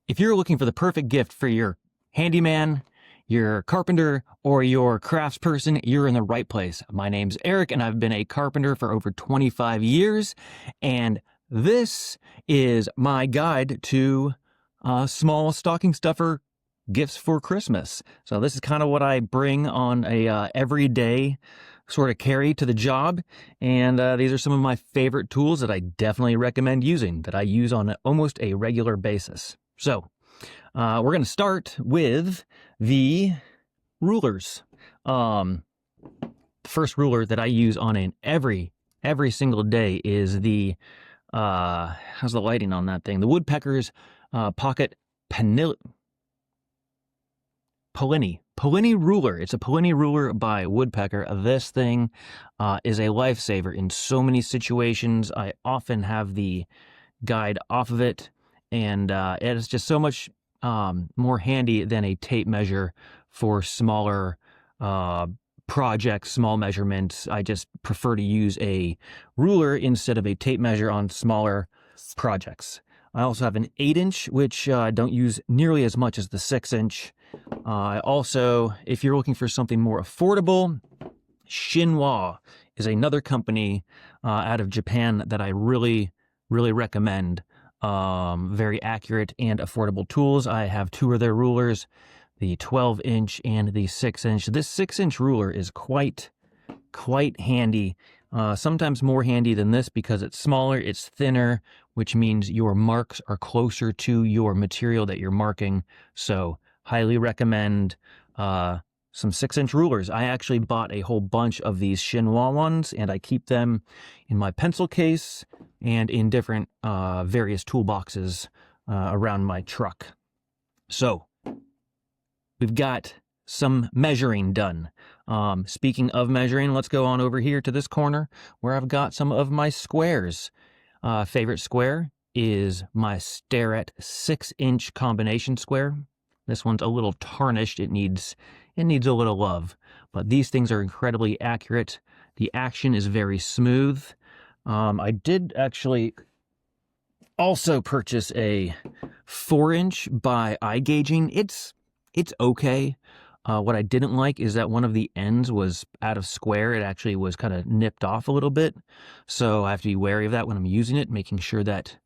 If you're looking for the perfect gift for your handyman, your carpenter, or your craftsperson, you're in the right place. My name's Eric, and I've been a carpenter for over 25 years, and this is my guide to small stocking stuffer gifts for Christmas. So this is kind of what I bring on a everyday sort of carry to the job, and these are some of my favorite tools that I definitely recommend using, that I use on almost a regular basis. So we're going to start with the rulers. The first ruler that I use on an every single day is the how's the lighting on that thing? The Woodpeckers Pocket Paolini ruler. It's a Paolini ruler by Woodpecker. This thing is a lifesaver in so many situations. I often have the guide off of it, and it is just so much more handy than a tape measure for smaller projects, small measurements. I just prefer to use a ruler instead of a tape measure on smaller projects. I also have an 8-inch, which I don't use nearly as much as the 6-inch. Also, if you're looking for something more affordable, Shinwa is another company out of Japan that I really recommend. Very accurate and affordable tools. I have 2 of their rulers, the 12-inch and the 6-inch. This 6-inch ruler is quite handy. Sometimes more handy than this because it's smaller, it's thinner, which means your marks are closer to your material that you're marking. So highly recommend some 6-inch rulers. I actually bought a whole bunch of these Shinwa ones, and I keep them in my pencil case and in different various toolboxes around my truck. So we've got some measuring done. Speaking of measuring, let's go on over here to this corner where I've got some of my squares. Favorite square is my Starrett 6-inch combination square. This one's a little tarnished. It needs a little love, but these things are incredibly accurate. The action is very smooth. I did actually also purchase a 4-inch by iGaging. It's okay. What I didn't like is that one of the ends was out of square. It actually was kind of nipped off a little bit. So I have to be wary of that when I'm using it, making sure that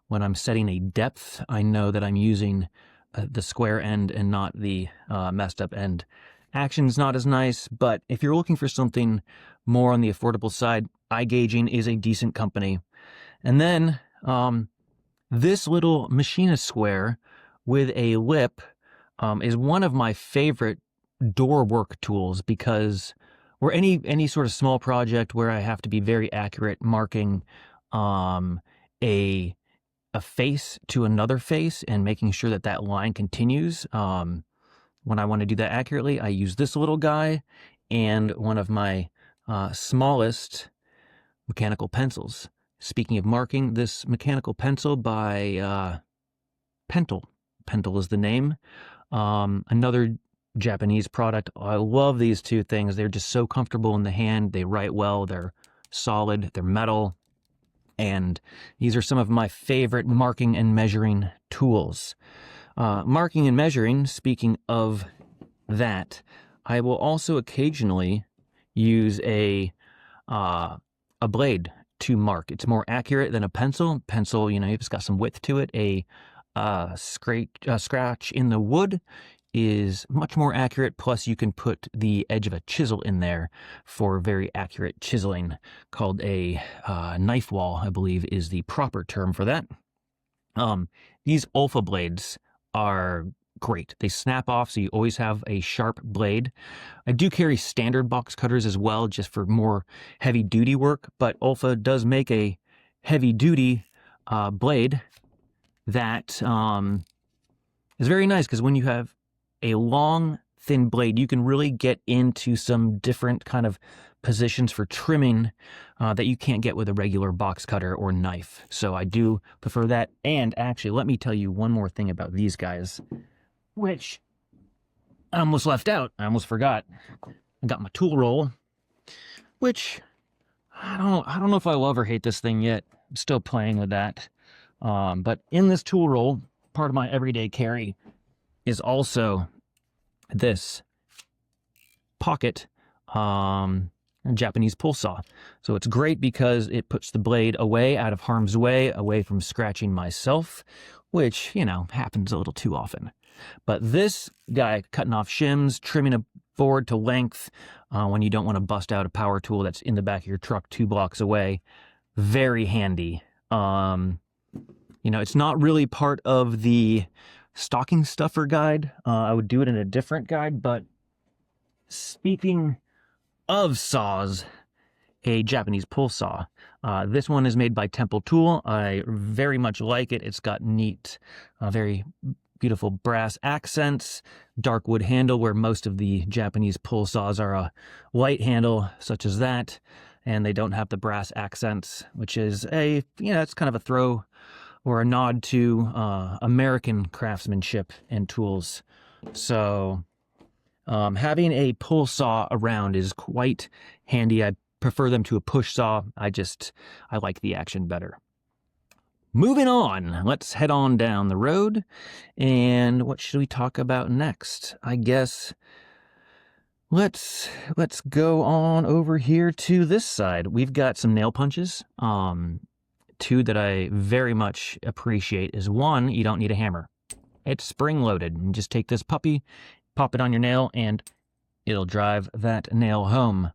when I'm setting a depth, I know that I'm using the square end and not the messed up end. Action's not as nice, but if you're looking for something more on the affordable side, iGaging is a decent company. And then this little Machinist square with a lip is one of my favorite door work tools, because or any sort of small project where I have to be very accurate marking a face to another face and making sure that that line continues. When I want to do that accurately, I use this little guy and one of my smallest mechanical pencils. Speaking of marking, this mechanical pencil by Pentel is the name. Another Japanese product. I love these two things. They're just so comfortable in the hand. They write well. They're solid. They're metal. And these are some of my favorite marking and measuring tools. Marking and measuring, speaking of that, I will also occasionally use a blade to mark. It's more accurate than a pencil. Pencil, it's got some width to it. A scratch in the wood is much more accurate, plus you can put the edge of a chisel in there for very accurate chiseling, called a knife wall, I believe is the proper term for that. These Olfa blades are great. They snap off, so you always have a sharp blade. I do carry standard box cutters as well, just for more heavy duty work, but Olfa does make a heavy duty blade that is very nice, because when you have a long, thin blade, you can really get into some different kind of positions for trimming that you can't get with a regular box cutter or knife. So I do prefer that. And actually, let me tell you one more thing about these guys, which I almost left out. I almost forgot. I got my tool roll, which I don't know if I love or hate this thing yet. I'm still playing with that. But in this tool roll, part of my everyday carry is also this pocket Japanese pull saw. So it's great because it puts the blade away, out of harm's way, away from scratching myself, which, you know, happens a little too often. But this guy, cutting off shims, trimming a board to length when you don't want to bust out a power tool that's in the back of your truck 2 blocks away, very handy. You know, it's not really part of the stocking stuffer guide. I would do it in a different guide, but speaking of saws, a Japanese pull saw. This one is made by Temple Tool. I very much like it. It's got neat, very beautiful brass accents, dark wood handle, where most of the Japanese pull saws are a light handle, such as that, and they don't have the brass accents, which is a, you know, it's kind of a throw or a nod to American craftsmanship and tools. So having a pull saw around is quite handy. I prefer them to a push saw. I like the action better. Moving on, let's head on down the road. And what should we talk about next? I guess let's go on over here to this side. We've got some nail punches. Two that I very much appreciate is, one, you don't need a hammer. It's spring-loaded. You just take this puppy, pop it on your nail, and it'll drive that nail home.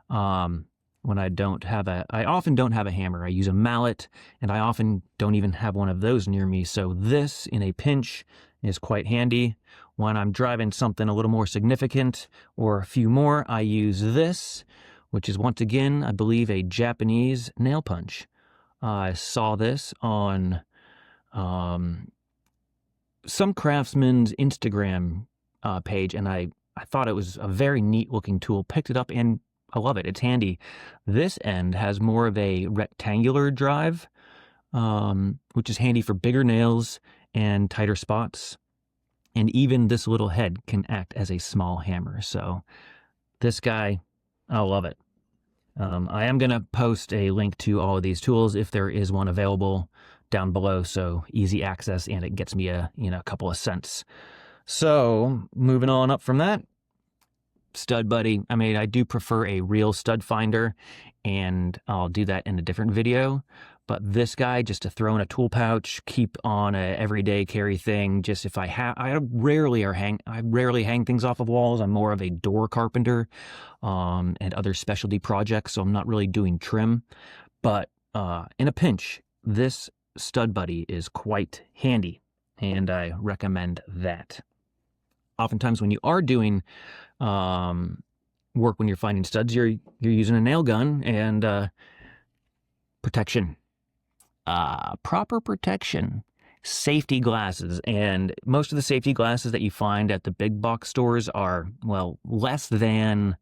When I often don't have a hammer. I use a mallet, and I often don't even have one of those near me. So this, in a pinch, is quite handy. When I'm driving something a little more significant, or a few more, I use this, which is, once again, I believe, a Japanese nail punch. I saw this on some craftsman's Instagram page, and I thought it was a very neat looking tool. Picked it up, and I love it. It's handy. This end has more of a rectangular drive, which is handy for bigger nails and tighter spots. And even this little head can act as a small hammer. So this guy, I love it. I am going to post a link to all of these tools if there is one available down below, so easy access, and it gets me a couple of cents. So moving on up from that, StudBuddy. I mean, I do prefer a real stud finder, and I'll do that in a different video. But this guy, just to throw in a tool pouch, keep on a everyday carry thing. Just if I rarely hang things off of walls. I'm more of a door carpenter and other specialty projects, so I'm not really doing trim. But in a pinch, this StudBuddy is quite handy, and I recommend that. Oftentimes, when you are doing work, when you're finding studs, you're using a nail gun, and protection. Proper protection, safety glasses, and most of the safety glasses that you find at the big box stores are, well, less than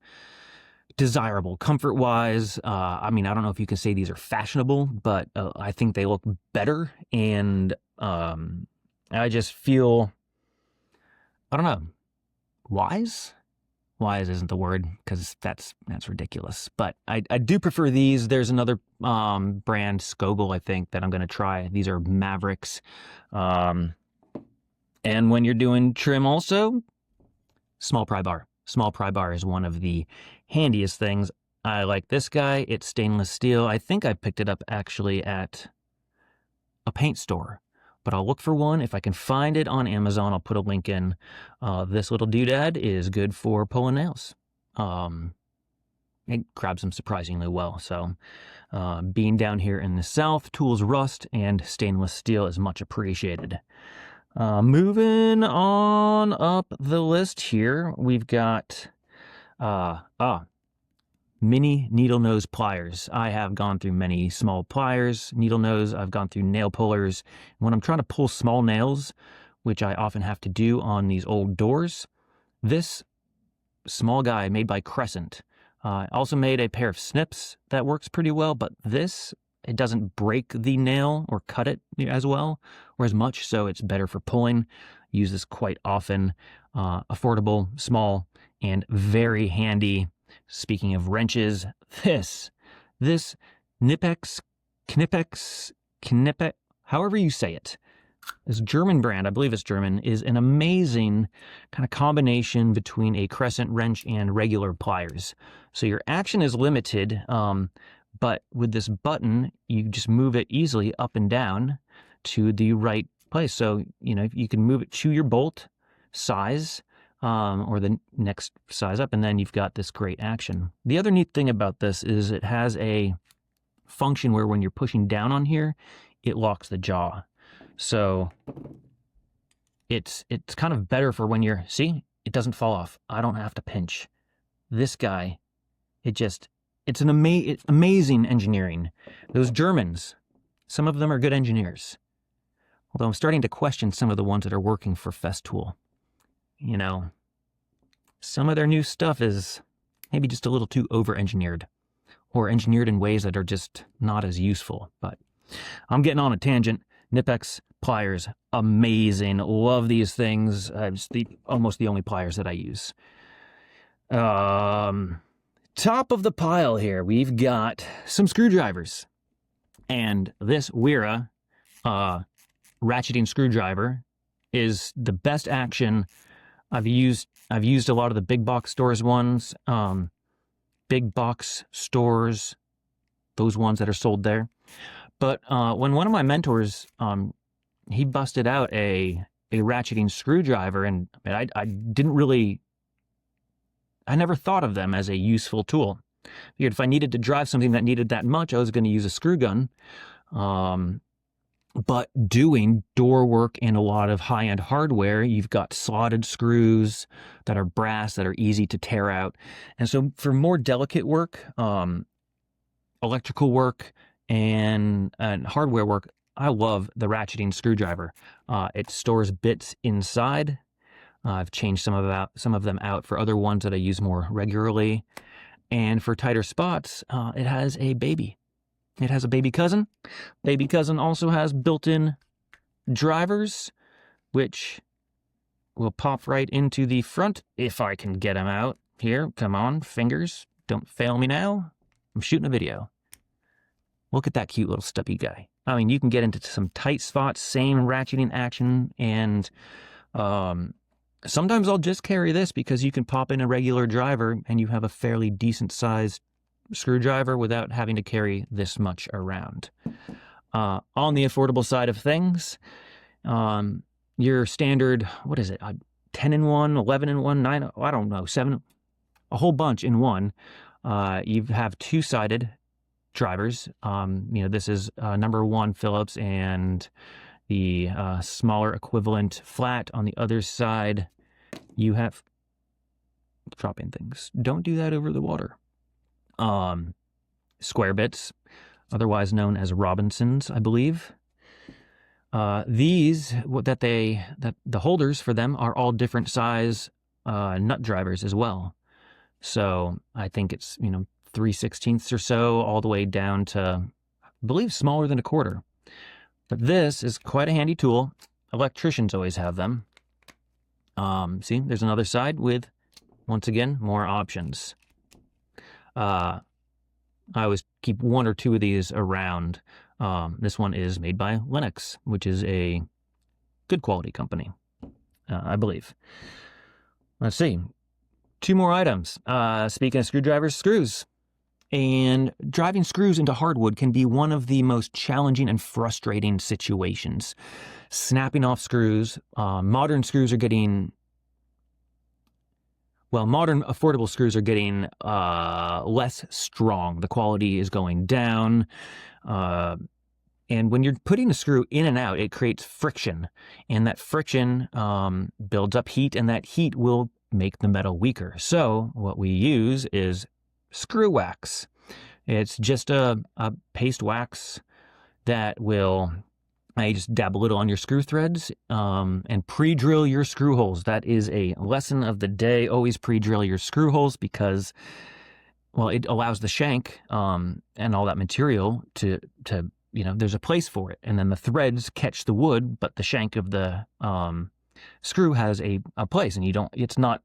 desirable comfort-wise. I mean, I don't know if you can say these are fashionable, but I think they look better, and I just feel, I don't know, wise? Wise isn't the word, because that's ridiculous. But I do prefer these. There's another brand, Skogel, I think, that I'm going to try. These are Mavericks. And when you're doing trim also, small pry bar. Small pry bar is one of the handiest things. I like this guy. It's stainless steel. I think I picked it up actually at a paint store, but I'll look for one. If I can find it on Amazon, I'll put a link in. This little doodad is good for pulling nails. It grabs them surprisingly well. So being down here in the South, tools rust, and stainless steel is much appreciated. Moving on up the list here, we've got mini needle nose pliers. I have gone through many small pliers, needle nose. I've gone through nail pullers. When I'm trying to pull small nails, which I often have to do on these old doors, this small guy made by Crescent. I also made a pair of snips that works pretty well, but this, it doesn't break the nail or cut it as well or as much, so it's better for pulling. Use this quite often. Affordable, small, and very handy. Speaking of wrenches, this Knipex, however you say it, this German brand, I believe it's German, is an amazing kind of combination between a crescent wrench and regular pliers. So your action is limited, but with this button, you just move it easily up and down to the right place. So, you know, you can move it to your bolt size, or the next size up, and then you've got this great action. The other neat thing about this is it has a function where when you're pushing down on here, it locks the jaw. So it's kind of better for when you're, see, it doesn't fall off. I don't have to pinch. This guy, it's an amazing engineering. Those Germans, some of them are good engineers. Although I'm starting to question some of the ones that are working for Festool. You know, some of their new stuff is maybe just a little too over-engineered, or engineered in ways that are just not as useful. But I'm getting on a tangent. Knipex pliers, amazing. Love these things. It's almost the only pliers that I use. Top of the pile here, we've got some screwdrivers. And this Wera ratcheting screwdriver is the best action. I've used a lot of the big box stores ones, big box stores, those ones that are sold there. But when one of my mentors, he busted out a ratcheting screwdriver, and I never thought of them as a useful tool. Figured if I needed to drive something that needed that much, I was going to use a screw gun. But doing door work and a lot of high-end hardware, you've got slotted screws that are brass, that are easy to tear out. And so for more delicate work, electrical work, and hardware work, I love the ratcheting screwdriver. It stores bits inside. I've changed some of them out for other ones that I use more regularly. And for tighter spots, it has a baby. It has a baby cousin. Baby cousin also has built-in drivers, which will pop right into the front if I can get them out. Here, come on, fingers, don't fail me now. I'm shooting a video. Look at that cute little stubby guy. I mean, you can get into some tight spots, same ratcheting action, and sometimes I'll just carry this because you can pop in a regular driver and you have a fairly decent sized screwdriver without having to carry this much around. On the affordable side of things, your standard, what is it, 10-in-1, 11-in-1, 9, I don't know, 7, a whole bunch in one. You have two-sided drivers. This is number 1 Phillips, and the smaller equivalent flat on the other side. You have dropping things. Don't do that over the water. Square bits, otherwise known as Robinsons, I believe. These the holders for them are all different size nut drivers as well. So I think it's 3/16 or so, all the way down to, I believe, smaller than a quarter. But this is quite a handy tool. Electricians always have them. See, there's another side with, once again, more options. I always keep 1 or 2 of these around. This one is made by Lennox, which is a good quality company, I believe. Let's see. 2 more items. Speaking of screwdrivers, screws. And driving screws into hardwood can be one of the most challenging and frustrating situations. Snapping off screws. Modern affordable screws are getting less strong. The quality is going down. And when you're putting a screw in and out, it creates friction. And that friction builds up heat, and that heat will make the metal weaker. So what we use is screw wax. It's just a paste wax that I just dab a little on your screw threads and pre-drill your screw holes. That is a lesson of the day. Always pre-drill your screw holes because, well, it allows the shank and all that material to there's a place for it. And then the threads catch the wood, but the shank of the screw has a place, and it's not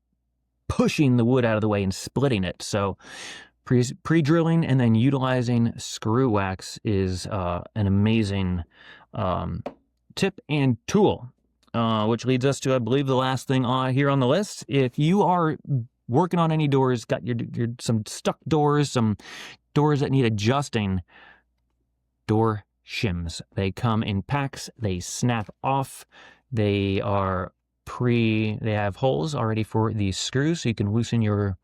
pushing the wood out of the way and splitting it. So pre-drilling and then utilizing screw wax is an amazing tip and tool, which leads us to, I believe, the last thing here on the list. If you are working on any doors, got your some stuck doors, some doors that need adjusting, door shims. They come in packs. They snap off. They are they have holes already for these screws, so you can loosen your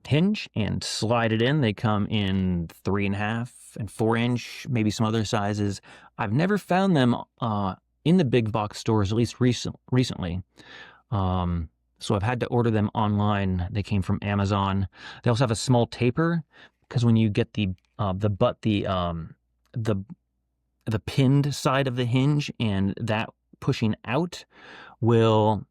hinge and slide it in. They come in 3.5 and 4-inch, maybe some other sizes. I've never found them in the big box stores, at least recently. So I've had to order them online. They came from Amazon. They also have a small taper, because when you get the pinned side of the hinge, and that pushing out will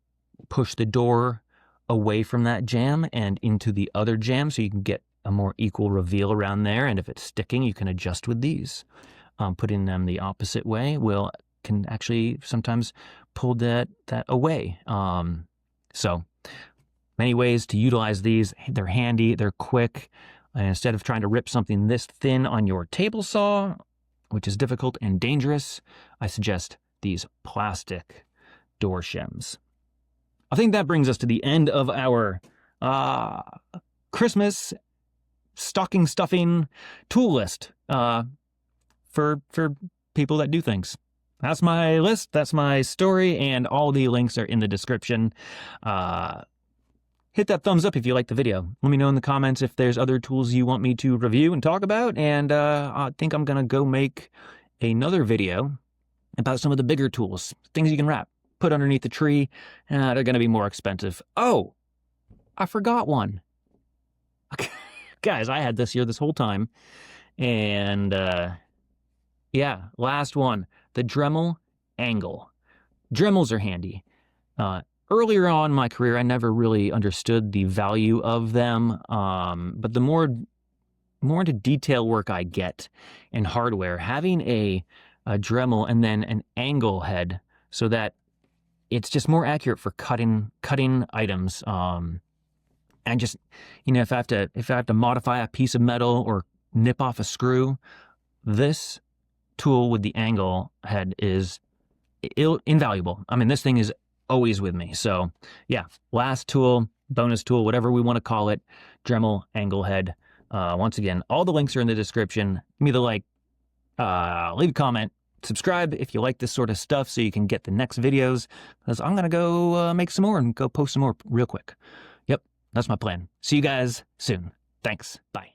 push the door away from that jamb and into the other jamb, so you can get a more equal reveal around there. And if it's sticking, you can adjust with these. Putting them the opposite way can actually sometimes pull that away. So many ways to utilize these. They're handy, they're quick. And instead of trying to rip something this thin on your table saw, which is difficult and dangerous, I suggest these plastic door shims. I think that brings us to the end of our Christmas stocking stuffing tool list for people that do things. That's my list, that's my story, and all the links are in the description. Hit that thumbs up if you like the video. Let me know in the comments if there's other tools you want me to review and talk about, and I think I'm gonna go make another video about some of the bigger tools, things you can wrap, put underneath the tree. They're gonna be more expensive. Oh, I forgot one. Guys, I had this here this whole time, and yeah, last one, the Dremel angle. Dremels are handy. Earlier on in my career, I never really understood the value of them, but the more into detail work I get in hardware, having a Dremel and then an angle head, so that it's just more accurate for cutting items. And just, if I have to modify a piece of metal or nip off a screw, this tool with the angle head is invaluable. I mean, this thing is always with me. So yeah, last tool, bonus tool, whatever we want to call it, Dremel angle head. Once again, all the links are in the description. Give me the like, leave a comment, subscribe if you like this sort of stuff, so you can get the next videos, because I'm going to go make some more and go post some more real quick. Yep, that's my plan. See you guys soon. Thanks. Bye.